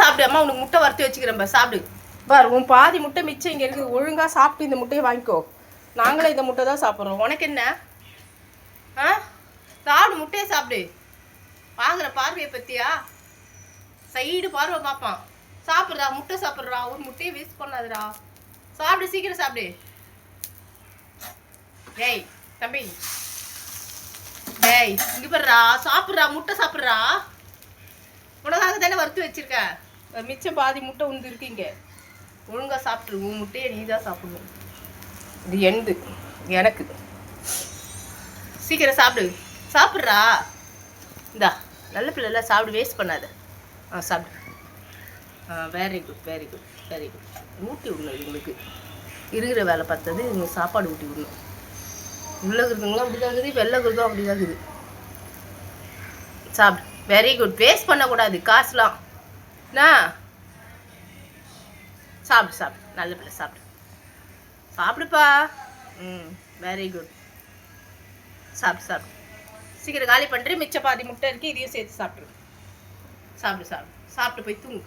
சாப்பிடு. அம்மா உனக்கு முட்டை வறுத்து வச்சுக்கிறேன் பார், சாப்பிடு பார். உன் பாதி முட்டை மிச்சம் இங்கே இருக்குது. ஒழுங்காக சாப்பிட்டு இந்த முட்டையை வாங்கிக்கோ. நாங்களே இந்த முட்டை தான் சாப்பிட்றோம். உனக்கு என்ன? ஆ சாப்பிடு, முட்டையை சாப்பிடு. வாங்குற பார்வையை பற்றியா? சைடு பார்வை பார்ப்பான். சாப்பிட்றா, முட்டை சாப்பிட்றா. ஒரு முட்டையை வேஸ்ட் பண்ணாதுடா. சாப்பிடு, சீக்கிரம் சாப்பிடு. டேய் தம்பி, டேய் இங்கே போடுறா, சாப்பிட்றா, முட்டை சாப்பிட்றா. உனக்காக தானே வறுத்து வச்சிருக்கேன். மிச்சம் பாதி முட்டை உண்டு இருக்கு இங்கே. ஒழுங்காக சாப்பிட்ரு. உன் முட்டையை நீ தான் சாப்பிடணும். இது எண்டு எனக்கு. சீக்கிரம் சாப்பிடு, சாப்பிட்றா. இந்தா நல்ல பிள்ளைல சாப்பிடு, வேஸ்ட் பண்ணாத. சாப்பிடு. Very good, very good, very good. ஊட்டி விடணும் இவங்களுக்கு. இருக்கிற வேலை பார்த்தது இவங்க சாப்பாடு ஊட்டி விடணும். உள்ள இருக்குதுங்களும் அப்படி தான் இருக்குது, வெள்ளை இருக்குதும் அப்படி தான் இருக்குது. சாப்பிடு. Very good. வேஸ்ட் பண்ணக்கூடாது காசுலாம். சாப்பிடு, சாப்பிடு. நல்ல பிள்ளை, சாப்பிடு, சாப்பிடுப்பா. Very good. சாப்பிடு, சாப்பிடு. சீக்கிரம் காலி பண்ணுறேன். மிச்ச பாதி முட்டை இருக்குது, இதையும் சேர்த்து சாப்பிட்ரு. சாப்பிடு, சாப்பிடு. சாப்பிட்டு போய் தூங்கு.